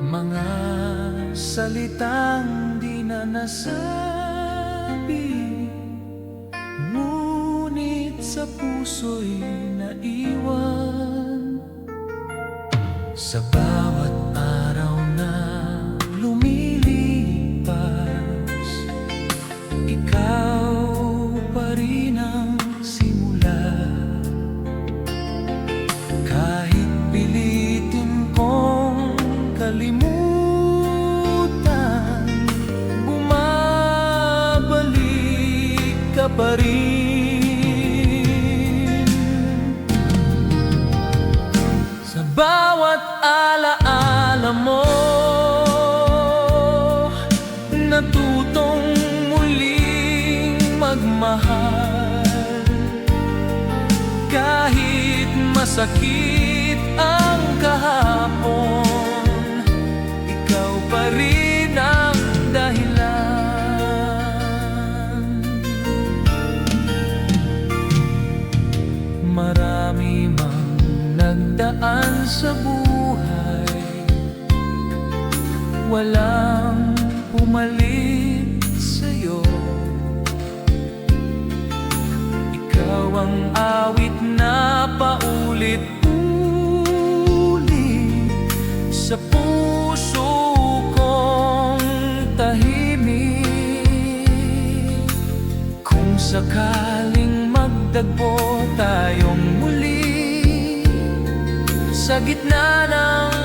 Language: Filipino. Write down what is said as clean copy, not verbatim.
Mga salitang di na nasabi, ngunit sa puso'y naiwan. Sa bawat araw na lumilipas, ikaw pa rin ang simula. Kahit pilitin kong kalimutan, bumabalik ka pa rin. Sa bawat alaala mo, natutong muling magmahal. Kahit masakit ang kahapon, ikaw pa rin ang dahilan. Marami mang nagdaan sa buhay, walang pumalit sa'yo. Ikaw ang awit na paulit-ulit sa puso kong tahimik. Kung sakaling magtagpo tayong muli sa gitna ng